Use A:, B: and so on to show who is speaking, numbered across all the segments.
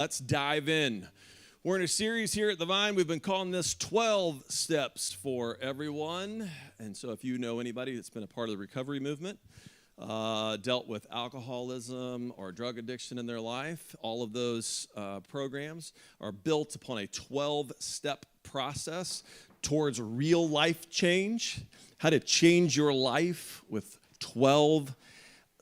A: Let's dive in. We're in a series here at The Vine. We've been calling this 12 Steps for Everyone. And so if you know anybody that's been a part of the recovery movement, dealt with alcoholism or drug addiction in their life, all of those programs are built upon a 12-step process towards real life change, how to change your life with 12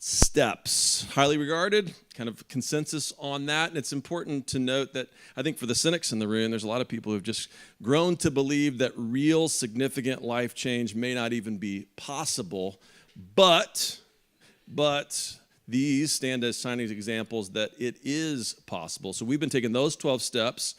A: steps. Highly regarded, kind of consensus on that. And it's important to note that I think for the cynics in the room, there's a lot of people who've just grown to believe that real significant life change may not even be possible, but these stand as shining examples that it is possible. So we've been taking those 12 steps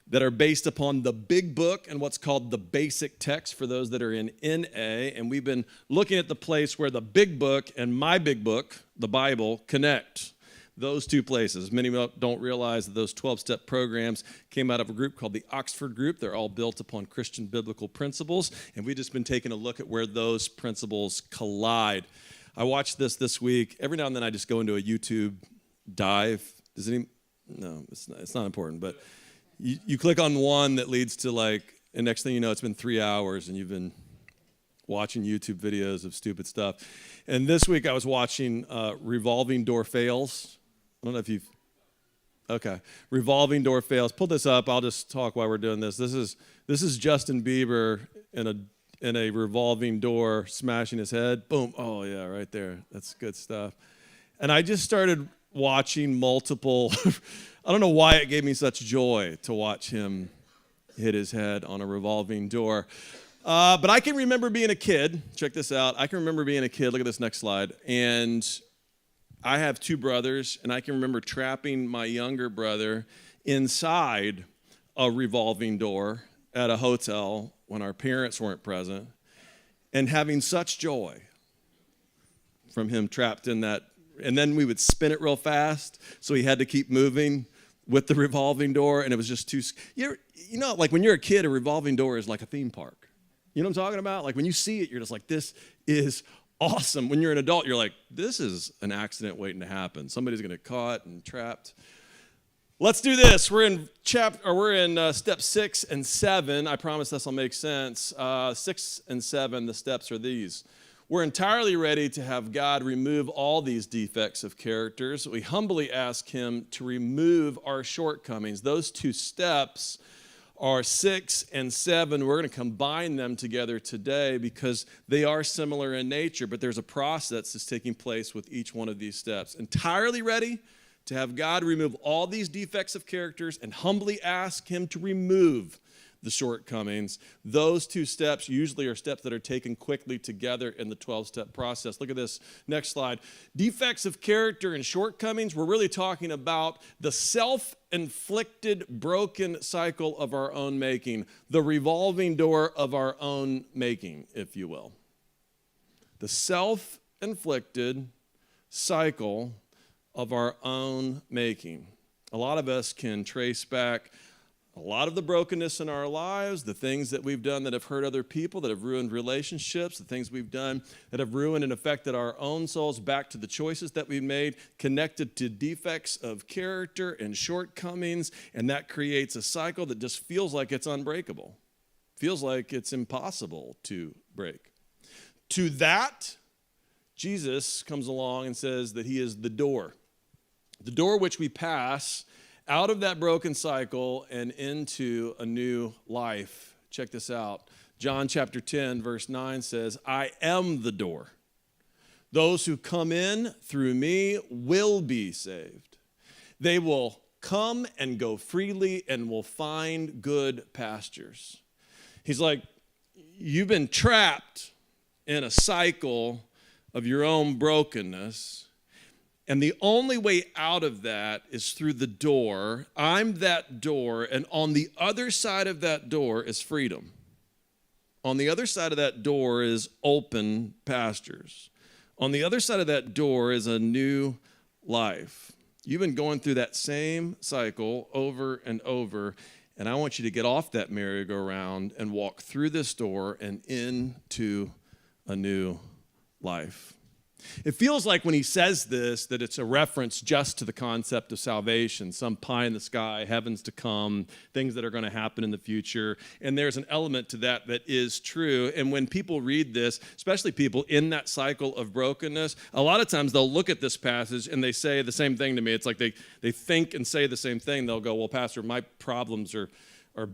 A: that are based upon the big book and what's called the basic text for those that are in NA. And we've been looking at the place where the big book and my big book, the Bible, connect. Those two places. Many don't realize that those 12-step programs came out of a group called the Oxford Group. They're all built upon Christian biblical principles. And we've just been taking a look at where those principles collide. I watched this week. Every now and then I just go into a YouTube dive. No, it's not important, but you click on one that leads to and next thing you know, it's been 3 hours and you've been watching YouTube videos of stupid stuff. And this week I was watching Revolving Door Fails. I don't know if Revolving Door Fails. Pull this up. I'll just talk while we're doing this. This is Justin Bieber in a revolving door smashing his head. Boom. Oh yeah, right there. That's good stuff. And I just started watching multiple I don't know why it gave me such joy to watch him hit his head on a revolving door. But I can remember being a kid. Check this out. I can remember being a kid. Look at this next slide. And I have two brothers, and I can remember trapping my younger brother inside a revolving door at a hotel when our parents weren't present and having such joy from him trapped in that. And then we would spin it real fast, so he had to keep moving with the revolving door, and it was just too. You know, like when you're a kid, a revolving door is like a theme park. You know what I'm talking about? Like when you see it, you're just like, this is awesome. When you're an adult, you're like, this is an accident waiting to happen. Somebody's going to get caught and trapped. Let's do this. We're in step 6 and 7. I promise this will make sense. 6 and 7, the steps are these. We're entirely ready to have God remove all these defects of characters. We humbly ask him to remove our shortcomings. Those two steps are 6 and 7. We're going to combine them together today because they are similar in nature, but there's a process that's taking place with each one of these steps. Entirely ready to have God remove all these defects of characters and humbly ask him to remove the shortcomings. Those two steps usually are steps that are taken quickly together in the 12-step process. Look at this next slide. Defects of character and shortcomings, we're really talking about the self-inflicted broken cycle of our own making, the revolving door of our own making, if you will. The self-inflicted cycle of our own making. A lot of us can trace back a lot of the brokenness in our lives, the things that we've done that have hurt other people, that have ruined relationships, the things we've done that have ruined and affected our own souls, back to the choices that we've made, connected to defects of character and shortcomings, and that creates a cycle that just feels like it's unbreakable, feels like it's impossible to break. To that, Jesus comes along and says that he is the door which we pass out of that broken cycle and into a new life. Check this out. John chapter 10, verse 9 says, I am the door. Those who come in through me will be saved. They will come and go freely and will find good pastures. He's like, you've been trapped in a cycle of your own brokenness. And the only way out of that is through the door. I'm that door, and on the other side of that door is freedom. On the other side of that door is open pastures. On the other side of that door is a new life. You've been going through that same cycle over and over, and I want you to get off that merry-go-round and walk through this door and into a new life. It feels like when he says this that it's a reference just to the concept of salvation, some pie in the sky, heavens to come, things that are going to happen in the future. And there's an element to that that is true. And when people read this, especially people in that cycle of brokenness, a lot of times they'll look at this passage and they say the same thing to me. It's like they think and say the same thing. They'll go, well, Pastor, my problems are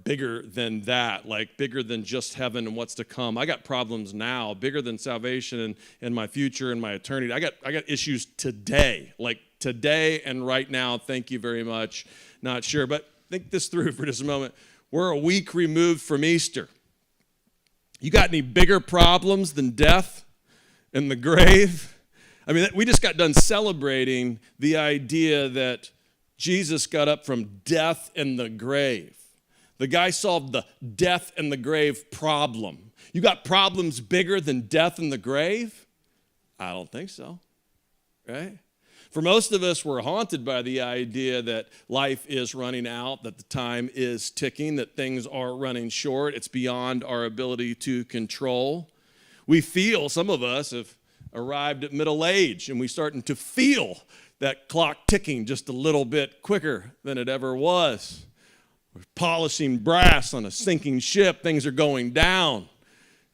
A: bigger than that, like bigger than just heaven and what's to come. I got problems now, bigger than salvation and my future and my eternity. I got issues today, like today and right now. Thank you very much. Not sure, but think this through for just a moment. We're a week removed from Easter. You got any bigger problems than death and the grave? I mean, we just got done celebrating the idea that Jesus got up from death and the grave. The guy solved the death and the grave problem. You got problems bigger than death and the grave? I don't think so, right? For most of us, we're haunted by the idea that life is running out, that the time is ticking, that things are running short. It's beyond our ability to control. We feel, some of us have arrived at middle age, and we're starting to feel that clock ticking just a little bit quicker than it ever was. We're polishing brass on a sinking ship. Things are going down.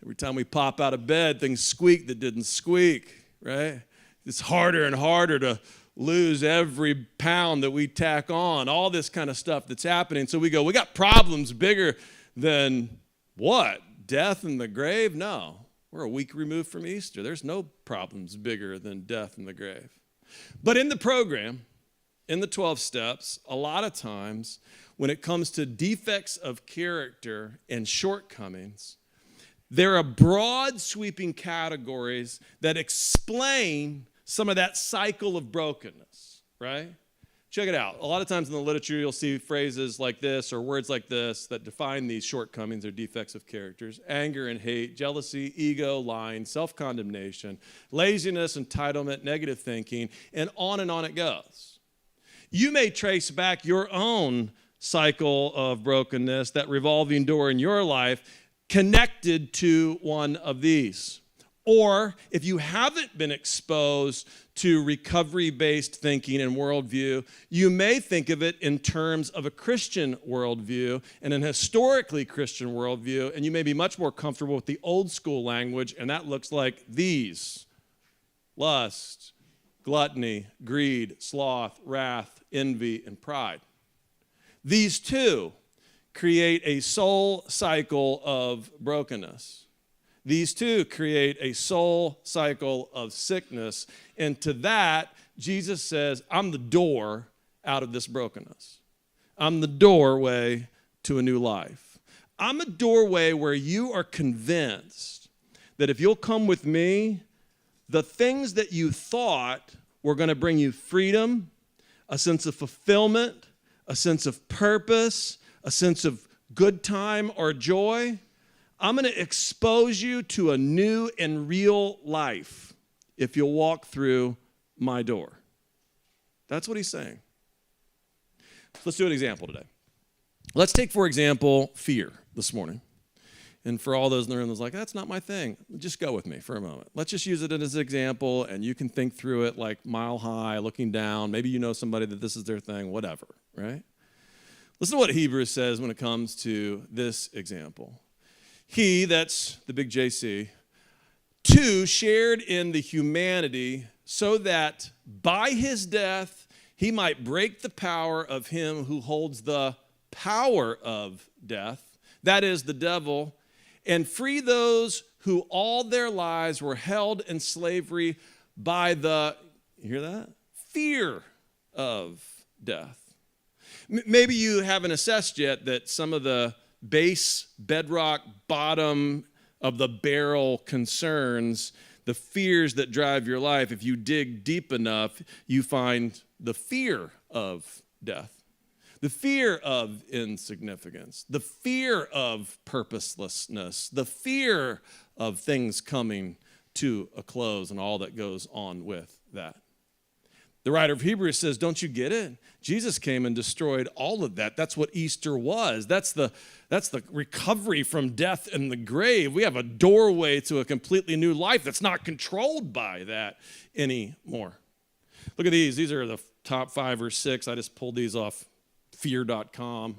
A: Every time we pop out of bed, things squeak that didn't squeak, right? It's harder and harder to lose every pound that we tack on, all this kind of stuff that's happening. So we go, we got problems bigger than what? Death and the grave? No. We're a week removed from Easter. There's no problems bigger than death and the grave. But in the program, in the 12 steps, a lot of times when it comes to defects of character and shortcomings, there are broad sweeping categories that explain some of that cycle of brokenness, right? Check it out. A lot of times in the literature, you'll see phrases like this or words like this that define these shortcomings or defects of characters: anger and hate, jealousy, ego, lying, self-condemnation, laziness, entitlement, negative thinking, and on it goes. You may trace back your own cycle of brokenness, that revolving door in your life, connected to one of these. Or if you haven't been exposed to recovery-based thinking and worldview, you may think of it in terms of a Christian worldview and an historically Christian worldview, and you may be much more comfortable with the old school language, and that looks like these: lust, gluttony, greed, sloth, wrath, envy, and pride. These two create a soul cycle of brokenness. These two create a soul cycle of sickness. And to that, Jesus says, I'm the door out of this brokenness. I'm the doorway to a new life. I'm a doorway where you are convinced that if you'll come with me, the things that you thought were going to bring you freedom, a sense of fulfillment, a sense of purpose, a sense of good time or joy, I'm going to expose you to a new and real life if you'll walk through my door. That's what he's saying. Let's do an example today. Let's take, for example, fear this morning. And for all those in the room that's like, that's not my thing, just go with me for a moment. Let's just use it as an example, and you can think through it like mile high, looking down. Maybe you know somebody that this is their thing, whatever, right? Listen to what Hebrews says when it comes to this example. He, that's the big JC, too shared in the humanity so that by his death he might break the power of him who holds the power of death, that is the devil, and free those who all their lives were held in slavery by the, you hear that? Fear of death. Maybe you haven't assessed yet that some of the base, bedrock, bottom of the barrel concerns, the fears that drive your life, if you dig deep enough, you find the fear of death. The fear of insignificance, the fear of purposelessness, the fear of things coming to a close and all that goes on with that. The writer of Hebrews says, don't you get it? Jesus came and destroyed all of that. That's what Easter was. That's the recovery from death and the grave. We have a doorway to a completely new life that's not controlled by that anymore. Look at these. These are the top 5 or 6. I just pulled these off fear.com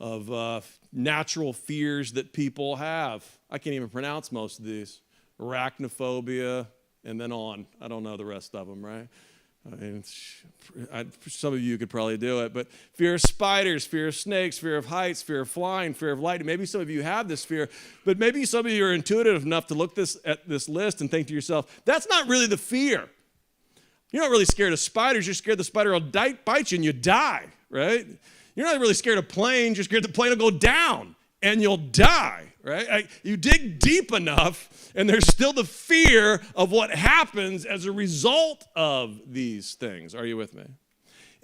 A: of natural fears that people have. I can't even pronounce most of these. Arachnophobia, and then on. I don't know the rest of them, right? I mean, some of you could probably do it, but fear of spiders, fear of snakes, fear of heights, fear of flying, fear of lightning. Maybe some of you have this fear, but maybe some of you are intuitive enough to look at this list and think to yourself, that's not really the fear. You're not really scared of spiders. You're scared the spider will bite you and you die, right? You're not really scared of planes. You're scared the plane will go down and you'll die, right? You dig deep enough, and there's still the fear of what happens as a result of these things. Are you with me?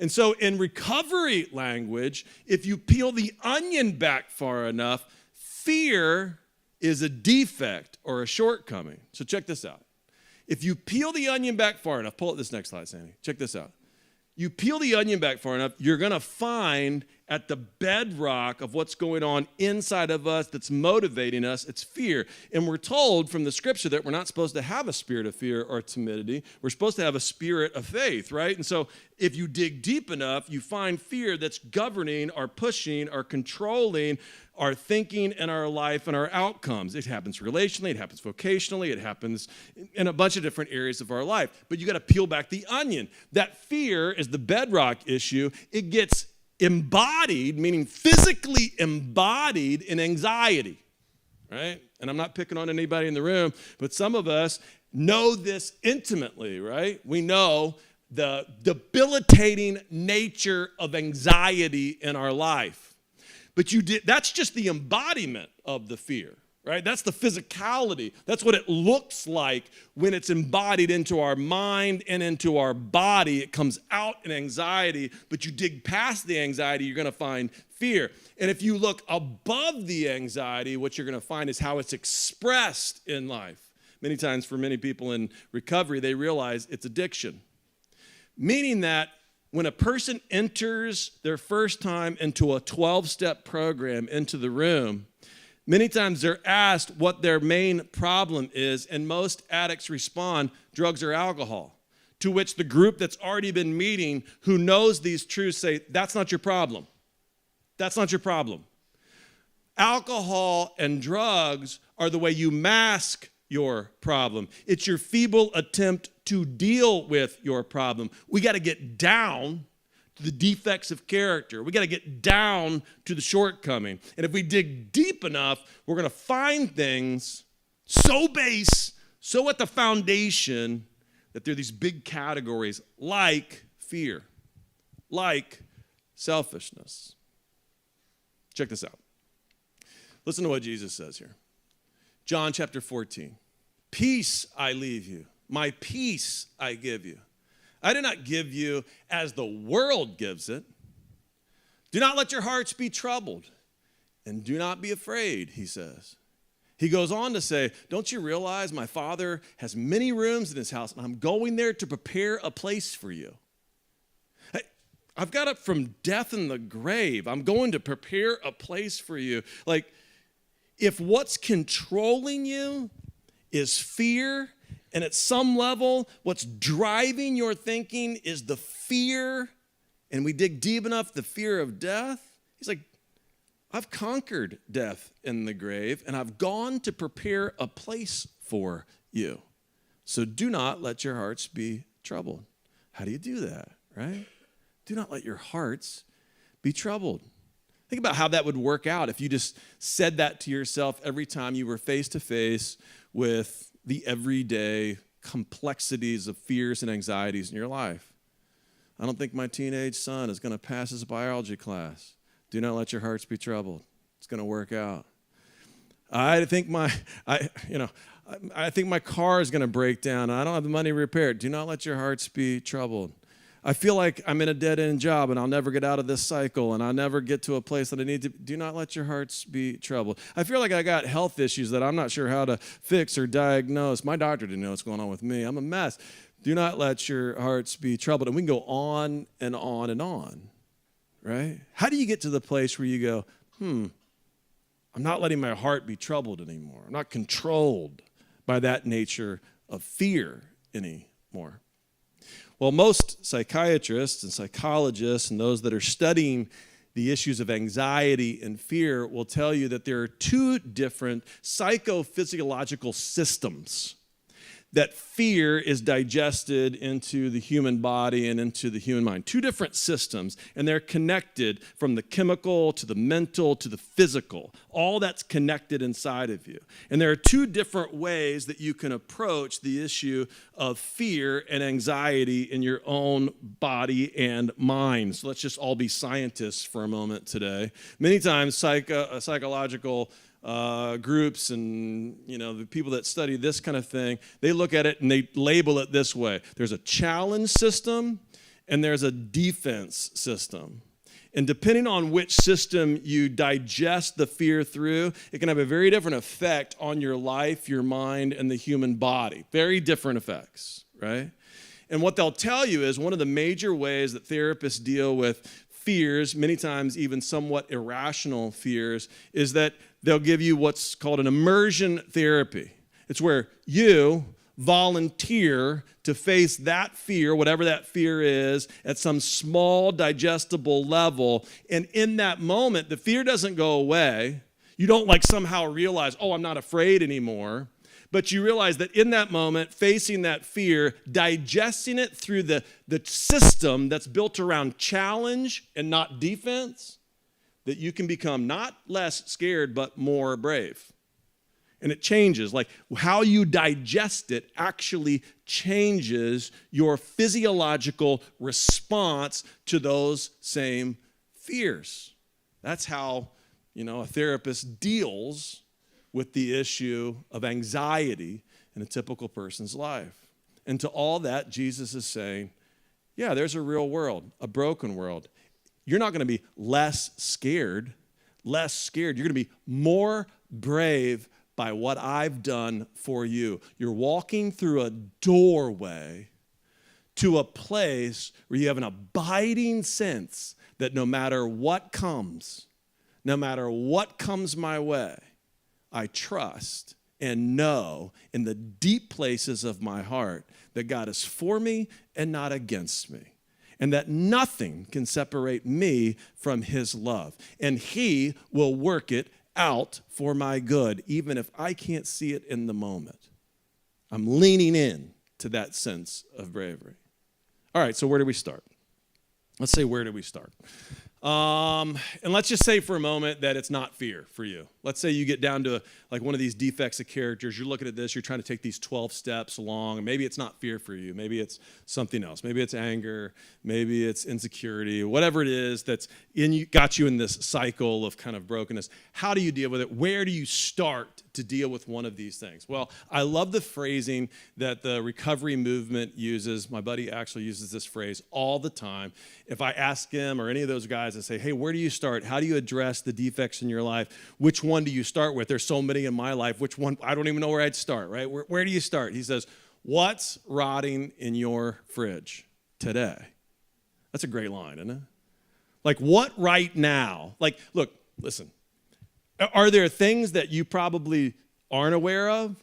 A: And so in recovery language, if you peel the onion back far enough, fear is a defect or a shortcoming. So check this out. If you peel the onion back far enough, pull up this next slide, Sandy. Check this out. You peel the onion back far enough, you're going to find at the bedrock of what's going on inside of us that's motivating us, it's fear. And we're told from the scripture that we're not supposed to have a spirit of fear or timidity. We're supposed to have a spirit of faith, right? And so if you dig deep enough, you find fear that's governing or pushing or controlling our thinking and our life and our outcomes. It happens relationally, it happens vocationally, it happens in a bunch of different areas of our life. But you got to peel back the onion. That fear is the bedrock issue. It gets embodied, meaning physically embodied in anxiety, right? And I'm not picking on anybody in the room, but some of us know this intimately, right? We know the debilitating nature of anxiety in our life. But that's just the embodiment of the fear, right? That's the physicality. That's what it looks like when it's embodied into our mind and into our body. It comes out in anxiety, but you dig past the anxiety, you're going to find fear. And if you look above the anxiety, what you're going to find is how it's expressed in life. Many times for many people in recovery, they realize it's addiction, meaning that when a person enters their first time into a 12-step program into the room, many times they're asked what their main problem is, and most addicts respond, drugs or alcohol, to which the group that's already been meeting who knows these truths say, that's not your problem. That's not your problem. Alcohol and drugs are the way you mask your problem. It's your feeble attempt to deal with your problem. We got to get down to the defects of character. We got to get down to the shortcoming. And if we dig deep enough, we're going to find things so base, so at the foundation, that there are these big categories like fear, like selfishness. Check this out. Listen to what Jesus says here. John chapter 14. Peace I leave you. My peace I give you. I do not give you as the world gives it. Do not let your hearts be troubled, and do not be afraid, he says. He goes on to say, don't you realize my Father has many rooms in his house, and I'm going there to prepare a place for you. I've got up from death in the grave. I'm going to prepare a place for you. Like, if what's controlling you is fear, and at some level, what's driving your thinking is the fear, and we dig deep enough, the fear of death, he's like, I've conquered death in the grave, and I've gone to prepare a place for you. So do not let your hearts be troubled. How do you do that, right? Do not let your hearts be troubled. Think about how that would work out if you just said that to yourself every time you were face to face with the everyday complexities of fears and anxieties in your life. I don't think my teenage son is going to pass his biology class. Do not let your hearts be troubled. It's going to work out. I think my car is going to break down. I don't have the money to repair it. Do not let your hearts be troubled. I feel like I'm in a dead-end job and I'll never get out of this cycle and I'll never get to a place that I need to. Do not let your hearts be troubled. I feel like I got health issues that I'm not sure how to fix or diagnose. My doctor didn't know what's going on with me. I'm a mess. Do not let your hearts be troubled. And we can go on and on and on, right? How do you get to the place where you go, I'm not letting my heart be troubled anymore. I'm not controlled by that nature of fear anymore. Well, most psychiatrists and psychologists and those that are studying the issues of anxiety and fear will tell you that there are two different psychophysiological systems that fear is digested into the human body and into the human mind. Two different systems, and they're connected from the chemical to the mental to the physical. All that's connected inside of you. And there are two different ways that you can approach the issue of fear and anxiety in your own body and mind. So let's just all be scientists for a moment today. Many times psychological groups and the people that study this kind of thing, they look at it and they label it this way. There's a challenge system and there's a defense system. And depending on which system you digest the fear through, it can have a very different effect on your life, your mind, and the human body. Very different effects, right? And what they'll tell you is one of the major ways that therapists deal with fears, many times even somewhat irrational fears, is that they'll give you what's called an immersion therapy. It's where you volunteer to face that fear, whatever that fear is, at some small digestible level. And in that moment, the fear doesn't go away. You don't somehow realize, I'm not afraid anymore. But you realize that in that moment, facing that fear, digesting it through the system that's built around challenge and not defense, that you can become not less scared, but more brave. And it changes. How you digest it actually changes your physiological response to those same fears. That's how, a therapist deals with the issue of anxiety in a typical person's life. And to all that, Jesus is saying, yeah, there's a real world, a broken world. You're not going to be less scared. You're going to be more brave by what I've done for you. You're walking through a doorway to a place where you have an abiding sense that no matter what comes my way, I trust and know in the deep places of my heart that God is for me and not against me, and that nothing can separate me from his love. And he will work it out for my good, even if I can't see it in the moment. I'm leaning in to that sense of bravery. All right, so where do we start? Let's say, where do we start? And let's just say for a moment that it's not fear for you. Let's say you get down to one of these defects of characters. You're looking at this. You're trying to take these 12 steps along. And maybe it's not fear for you. Maybe it's something else. Maybe it's anger. Maybe it's insecurity. Whatever it is that's got you in this cycle of kind of brokenness. How do you deal with it? Where do you start to deal with one of these things? Well, I love the phrasing that the recovery movement uses. My buddy actually uses this phrase all the time. If I ask him or any of those guys and say, hey, where do you start? How do you address the defects in your life? Which one do you start with? There's so many in my life. Which one? I don't even know where I'd start, right? Where do you start? He says, what's rotting in your fridge today? That's a great line, isn't it? What right now? Look, listen. Are there things that you probably aren't aware of?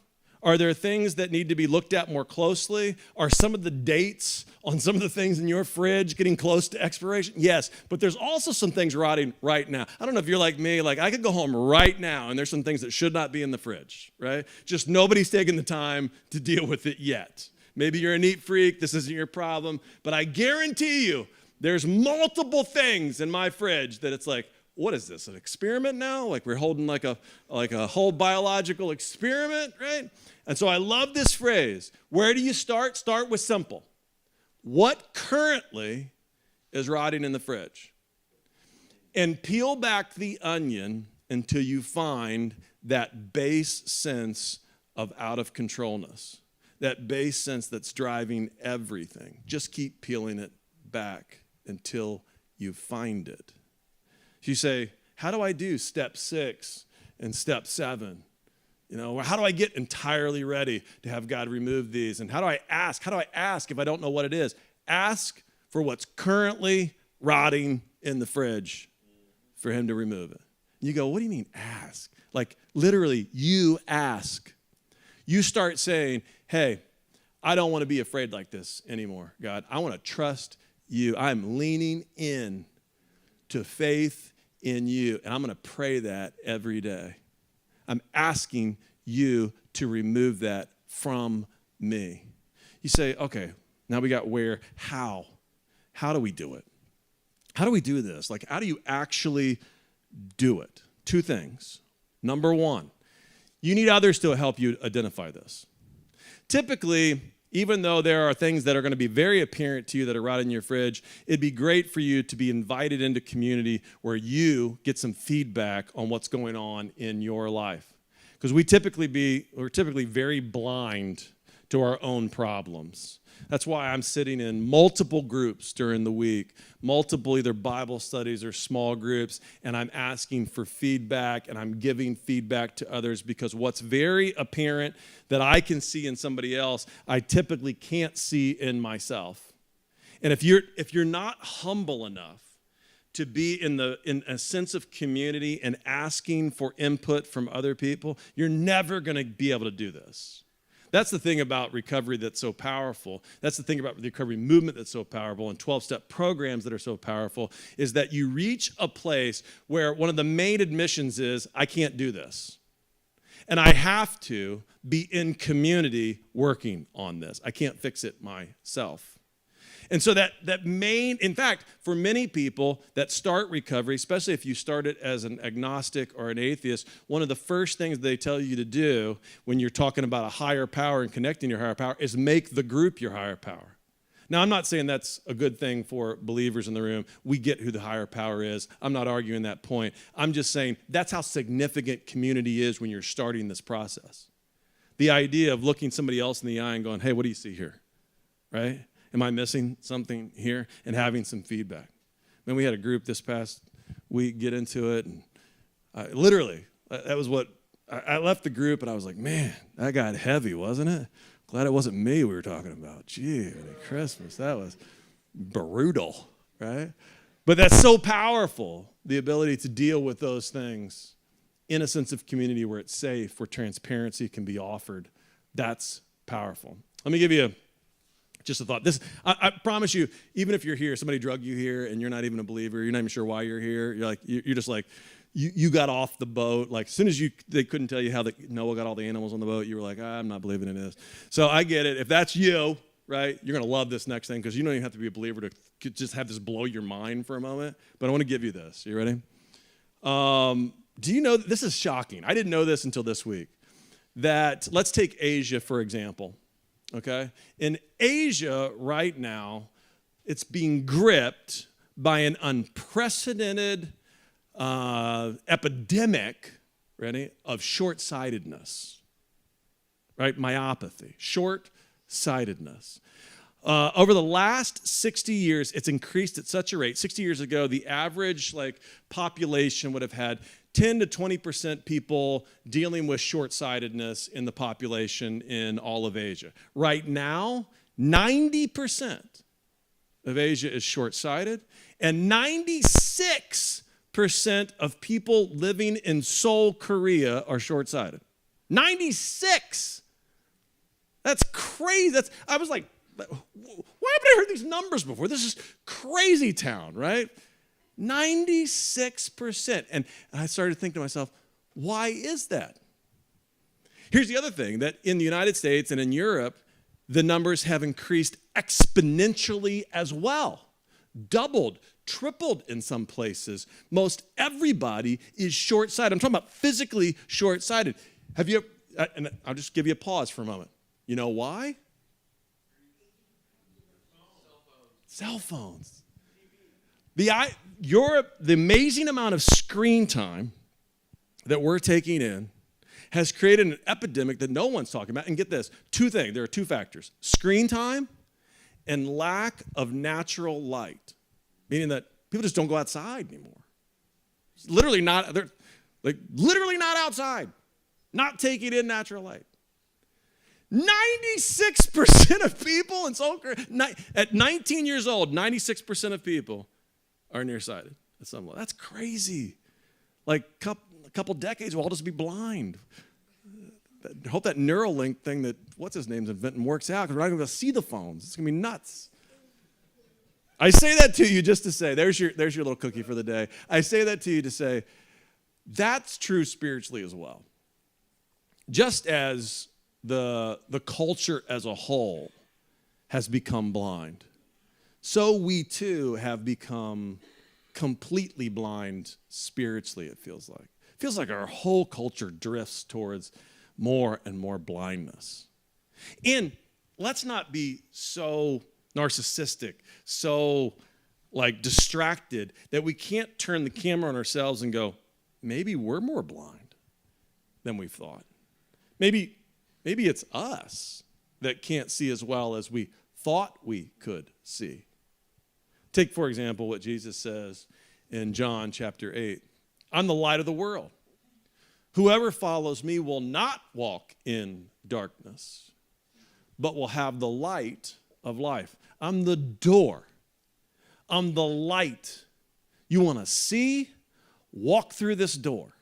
A: Are there things that need to be looked at more closely? Are some of the dates on some of the things in your fridge getting close to expiration? Yes, but there's also some things rotting right now. I don't know if you're like me, I could go home right now and there's some things that should not be in the fridge, right? Just nobody's taking the time to deal with it yet. Maybe you're a neat freak, this isn't your problem, but I guarantee you there's multiple things in my fridge that it's what is this, an experiment now? We're holding a whole biological experiment, right? And so I love this phrase. Where do you start? Start with simple. What currently is rotting in the fridge? And peel back the onion until you find that base sense of out of controlness, that base sense that's driving everything. Just keep peeling it back until you find it. You say, how do I do step 6 and step 7? How do I get entirely ready to have God remove these? And how do I ask? How do I ask if I don't know what it is? Ask for what's currently rotting in the fridge for him to remove it. You go, what do you mean ask? Like literally, you ask. You start saying, hey, I don't want to be afraid like this anymore, God. I want to trust you. I'm leaning in to faith in you, and I'm going to pray that every day. I'm asking you to remove that from me. You say, okay, now we got where, how? How do we do it? How do we do this? Like, how do you actually do it? Two things. Number one, you need others to help you identify this. Typically, even though there are things that are going to be very apparent to you that are right in your fridge, it'd be great for you to be invited into community where you get some feedback on what's going on in your life. Because we're typically very blind to our own problems. That's why I'm sitting in multiple groups during the week, multiple either Bible studies or small groups, and I'm asking for feedback and I'm giving feedback to others because what's very apparent that I can see in somebody else, I typically can't see in myself. And if you're not humble enough to be in a sense of community and asking for input from other people, you're never going to be able to do this. That's the thing about recovery that's so powerful. That's the thing about the recovery movement that's so powerful and 12-step programs that are so powerful is that you reach a place where one of the main admissions is, I can't do this. And I have to be in community working on this. I can't fix it myself. And so in fact, for many people that start recovery, especially if you start it as an agnostic or an atheist, one of the first things they tell you to do when you're talking about a higher power and connecting your higher power is make the group your higher power. Now, I'm not saying that's a good thing for believers in the room. We get who the higher power is. I'm not arguing that point. I'm just saying that's how significant community is when you're starting this process. The idea of looking somebody else in the eye and going, hey, what do you see here, right? Am I missing something here? And having some feedback. Man, we had a group this past week get into it, and that was what, I left the group, and I was like, man, that got heavy, wasn't it? Glad it wasn't me we were talking about. Gee, Christmas, that was brutal, right? But that's so powerful, the ability to deal with those things in a sense of community where it's safe, where transparency can be offered. That's powerful. Let me give you just a thought. I promise you, even if you're here, somebody drug you here and you're not even a believer, you're not even sure why you're here, you're just like, you got off the boat. Like as soon as they couldn't tell you how Noah got all the animals on the boat, you were like, I'm not believing in this. So I get it. If that's you, right, you're going to love this next thing because you don't even have to be a believer to just have this blow your mind for a moment. But I want to give you this. You ready? Do you know, this is shocking. I didn't know this until this week, that let's take Asia, for example. Okay? In Asia right now, it's being gripped by an unprecedented epidemic, ready, of short-sightedness, right? Myopathy, short-sightedness. Over the last 60 years, it's increased at such a rate. 60 years ago, the average population would have had 10 to 20% people dealing with short-sightedness in the population in all of Asia. Right now, 90% of Asia is short-sighted, and 96% of people living in Seoul, Korea are short-sighted. 96! That's crazy. I was like, why haven't I heard these numbers before? This is crazy town, right? 96%. And I started thinking to myself, why is that? Here's the other thing, that in the United States and in Europe, the numbers have increased exponentially as well. Doubled, tripled in some places. Most everybody is short-sighted. I'm talking about physically short-sighted. And I'll just give you a pause for a moment. You know why? Cell phones. The amazing amount of screen time that we're taking in has created an epidemic that no one's talking about. And get this, two things. There are two factors. Screen time and lack of natural light. Meaning that people just don't go outside anymore. They're literally not outside. not taking in natural light. 96% of people at 19 years old, 96% of people are nearsighted at some level. That's crazy. Like a couple decades, we'll all just be blind. I hope that Neuralink thing that what's his name's inventing works out, because we're not going to see the phones. It's going to be nuts. I say that to you just to say, there's your little cookie for the day. I say that to you to say, that's true spiritually as well. Just as the culture as a whole has become blind, so we too have become completely blind spiritually, it feels like. It feels like our whole culture drifts towards more and more blindness. And let's not be so narcissistic, so distracted that we can't turn the camera on ourselves and go, maybe we're more blind than we've thought. Maybe it's us that can't see as well as we thought we could see. Take, for example, what Jesus says in John chapter 8. I'm the light of the world. Whoever follows me will not walk in darkness, but will have the light of life. I'm the door. I'm the light. You want to see? Walk through this door.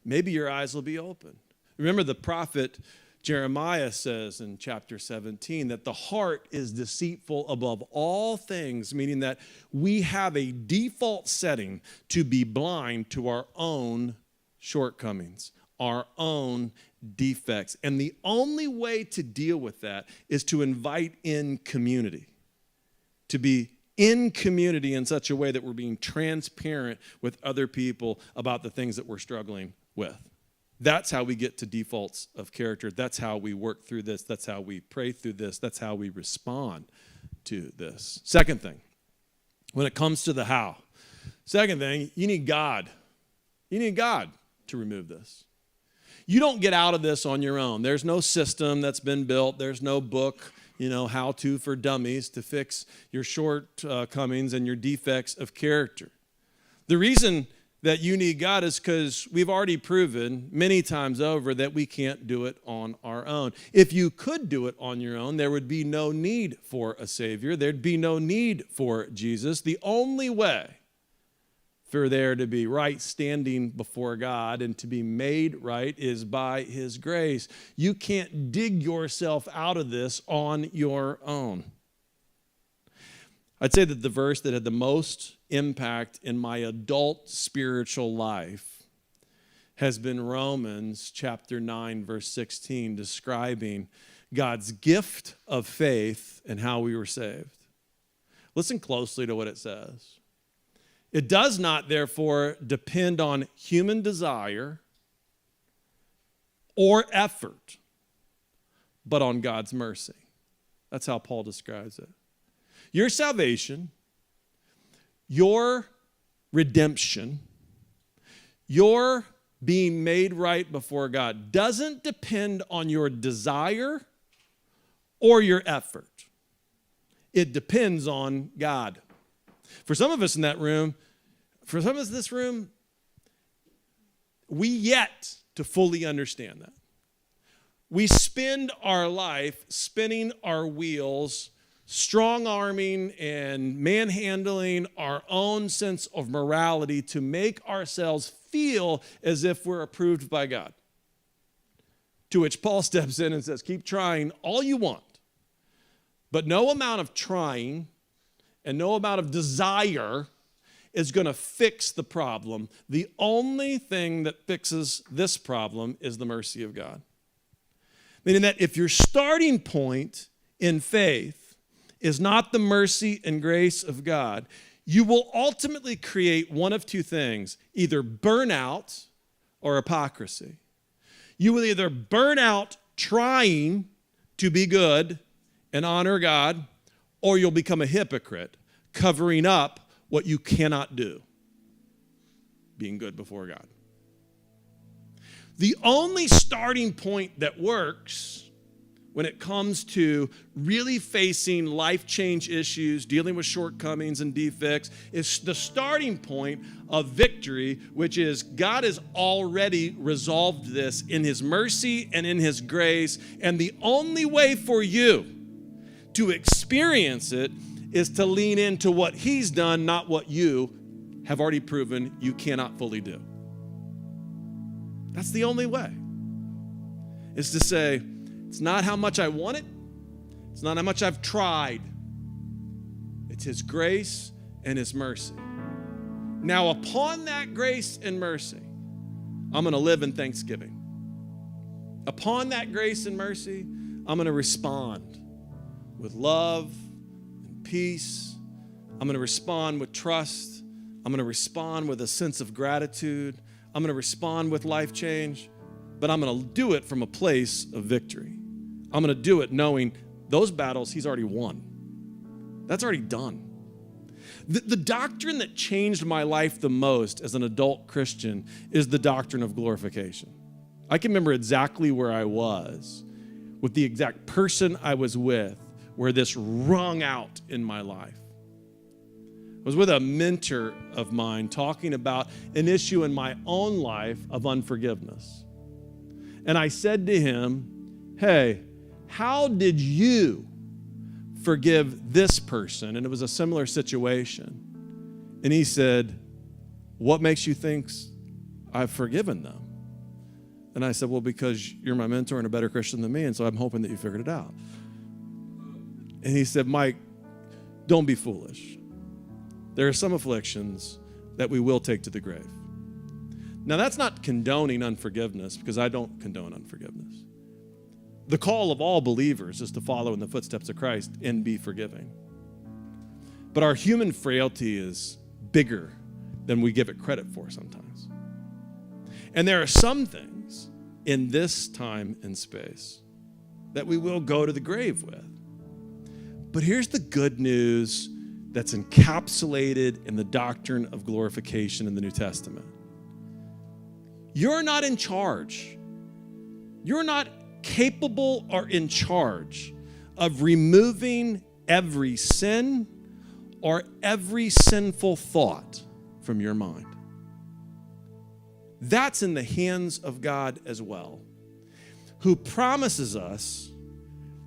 A: Maybe your eyes will be open. Remember, the prophet Jeremiah says in chapter 17 that the heart is deceitful above all things, meaning that we have a default setting to be blind to our own shortcomings, our own defects. And the only way to deal with that is to invite in community, to be in community in such a way that we're being transparent with other people about the things that we're struggling with. That's how we get to defaults of character. That's how we work through this. That's how we pray through this. That's how we respond to this. Second thing, when it comes to the how. Second thing, you need God. You need God to remove this. You don't get out of this on your own. There's no system that's been built. There's no book, how to for dummies to fix your shortcomings and your defects of character. The reason that you need God is because we've already proven many times over that we can't do it on our own. If you could do it on your own, there would be no need for a Savior. There'd be no need for Jesus. The only way for there to be right standing before God and to be made right is by His grace. You can't dig yourself out of this on your own. I'd say that the verse that had the most impact in my adult spiritual life has been Romans chapter 9, verse 16, describing God's gift of faith and how we were saved. Listen closely to what it says. It does not, therefore, depend on human desire or effort, but on God's mercy. That's how Paul describes it. Your salvation, your redemption, your being made right before God doesn't depend on your desire or your effort. It depends on God. For some of us in this room, we yet to fully understand that. We spend our life spinning our wheels, strong-arming and manhandling our own sense of morality to make ourselves feel as if we're approved by God. To which Paul steps in and says, keep trying all you want, but no amount of trying and no amount of desire is going to fix the problem. The only thing that fixes this problem is the mercy of God. Meaning that if your starting point in faith is not the mercy and grace of God, you will ultimately create one of two things, either burnout or hypocrisy. You will either burn out trying to be good and honor God, or you'll become a hypocrite, covering up what you cannot do, being good before God. The only starting point that works when it comes to really facing life change issues, dealing with shortcomings and defects, is the starting point of victory, which is God has already resolved this in his mercy and in his grace. And the only way for you to experience it is to lean into what he's done, not what you have already proven you cannot fully do. That's the only way. Is to say, it's not how much I want it. It's not how much I've tried. It's his grace and his mercy. Now, upon that grace and mercy, I'm going to live in thanksgiving. Upon that grace and mercy, I'm going to respond with love and peace. I'm going to respond with trust. I'm going to respond with a sense of gratitude. I'm going to respond with life change. But I'm going to do it from a place of victory. I'm going to do it knowing those battles he's already won. That's already done. The doctrine that changed my life the most as an adult Christian is the doctrine of glorification. I can remember exactly where I was with the exact person I was with where this rung out in my life. I was with a mentor of mine talking about an issue in my own life of unforgiveness. And I said to him, hey, how did you forgive this person? And it was a similar situation. And he said, what makes you think I've forgiven them? And I said, well, because you're my mentor and a better Christian than me, and so I'm hoping that you figured it out. And he said, Mike, don't be foolish. There are some afflictions that we will take to the grave. Now, that's not condoning unforgiveness, because I don't condone unforgiveness. The call of all believers is to follow in the footsteps of Christ and be forgiving. But our human frailty is bigger than we give it credit for sometimes. And there are some things in this time and space that we will go to the grave with. But here's the good news that's encapsulated in the doctrine of glorification in the New Testament. You're not in charge. You're not capable or in charge of removing every sin or every sinful thought from your mind. That's in the hands of God as well, who promises us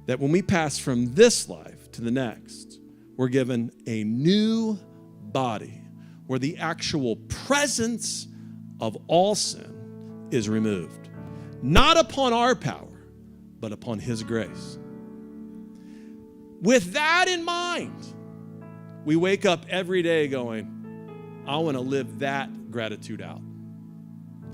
A: that when we pass from this life to the next, we're given a new body where the actual presence of all sin is removed, not upon our power, but upon his grace. With that in mind, we wake up every day going, I want to live that gratitude out.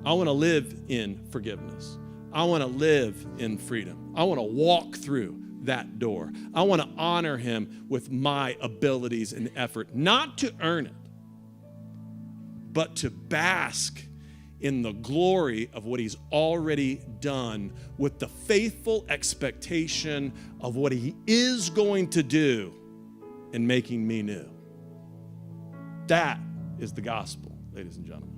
A: I want to live in forgiveness. I want to live in freedom. I want to walk through that door. I want to honor him with my abilities and effort, not to earn it, but to bask in the glory of what he's already done with the faithful expectation of what he is going to do in making me new. That is the gospel, ladies and gentlemen.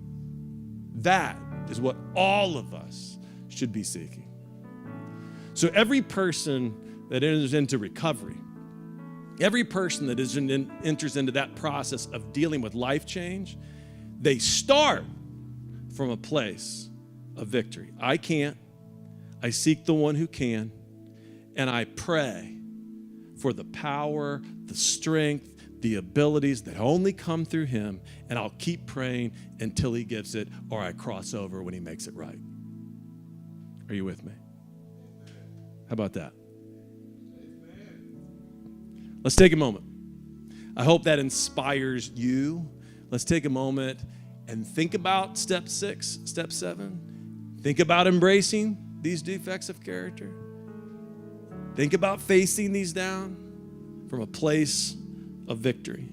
A: That is what all of us should be seeking. So every person that enters into recovery, every person that enters into that process of dealing with life change, they start from a place of victory. I can't. I seek the one who can. And I pray for the power, the strength, the abilities that only come through him. And I'll keep praying until he gives it, or I cross over when he makes it right. Are you with me? How about that? Let's take a moment. I hope that inspires you. Let's take a moment and think about step 6, step 7. Think about embracing these defects of character. Think about facing these down from a place of victory.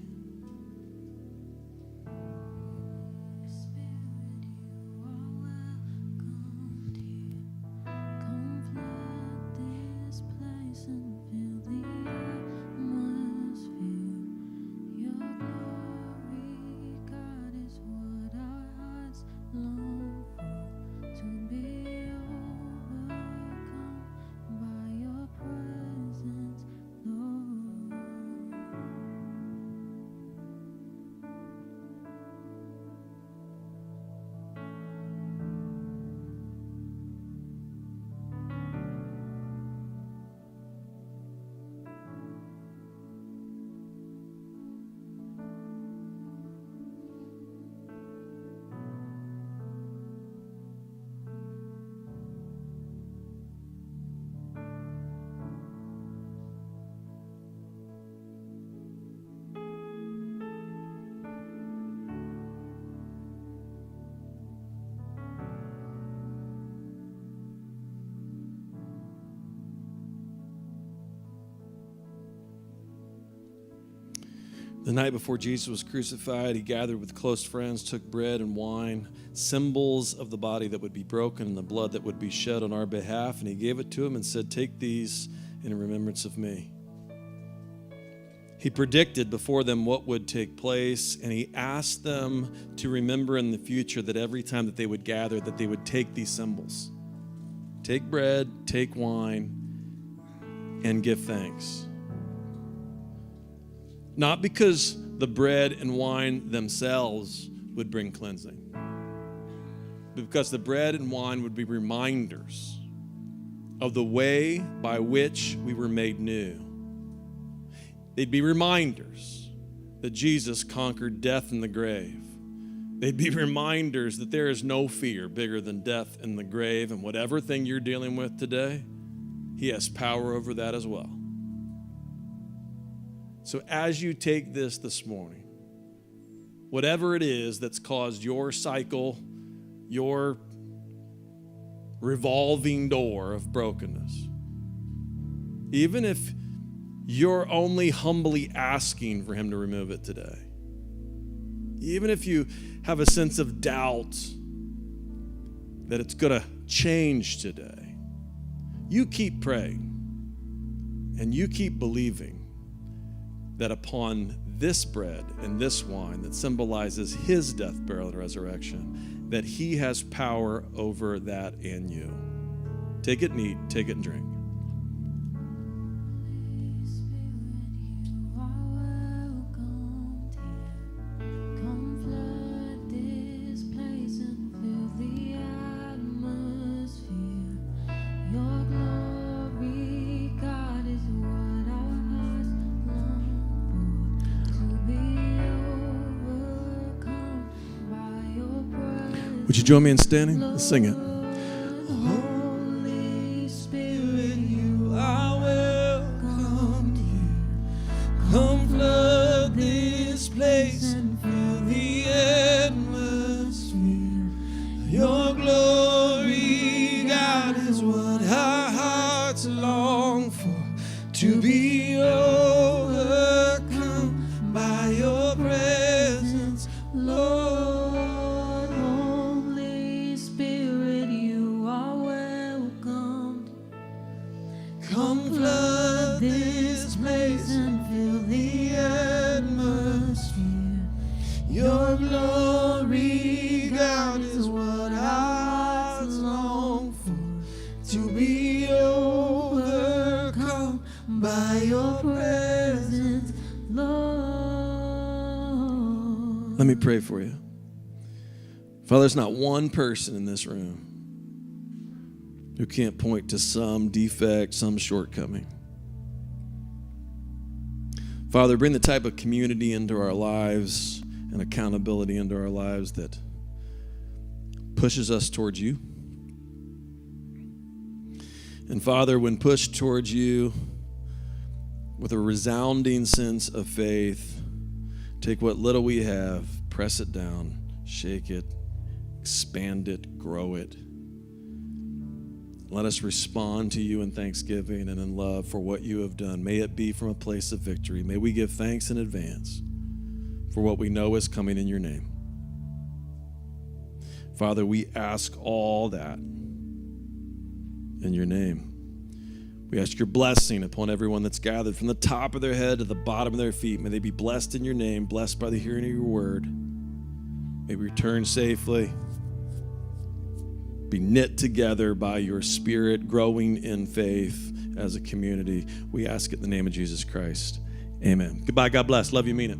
B: To be overcome by your presence.
A: The night before Jesus was crucified, he gathered with close friends, took bread and wine, symbols of the body that would be broken and the blood that would be shed on our behalf, and he gave it to them and said, "Take these in remembrance of me." He predicted before them what would take place, and he asked them to remember in the future that every time that they would gather, that they would take these symbols. Take bread, take wine, and give thanks. Not because the bread and wine themselves would bring cleansing, but because the bread and wine would be reminders of the way by which we were made new. They'd be reminders that Jesus conquered death and the grave. They'd be reminders that there is no fear bigger than death and the grave, and whatever thing you're dealing with today, he has power over that as well. So as you take this morning, whatever it is that's caused your cycle, your revolving door of brokenness, even if you're only humbly asking for him to remove it today, even if you have a sense of doubt that it's going to change today, you keep praying and you keep believing that upon this bread and this wine that symbolizes his death, burial, and resurrection, that he has power over that in you. Take it and eat, take it and drink. Would you join me in standing? Let's sing it.
B: Holy Spirit, you are welcome here. Come flood this place and fill the atmosphere. Your glory, God, is what our hearts long for. To be overcome by your presence, Lord. Come flood this place and fill the atmosphere. Your glory, God, is what our hearts long for. To be overcome by your presence, Lord.
A: Let me pray for you. Father, there's not one person in this room who can't point to some defect, some shortcoming. Father, bring the type of community into our lives and accountability into our lives that pushes us towards you. And Father, when pushed towards you with a resounding sense of faith, take what little we have, press it down, shake it, expand it, grow it. Let us respond to you in thanksgiving and in love for what you have done. May it be from a place of victory. May we give thanks in advance for what we know is coming in your name. Father, we ask all that in your name. We ask your blessing upon everyone that's gathered from the top of their head to the bottom of their feet. May they be blessed in your name, blessed by the hearing of your word. May we return safely. Be knit together by your Spirit, growing in faith as a community. We ask it in the name of Jesus Christ. Amen. Goodbye. God bless. Love you. Mean it.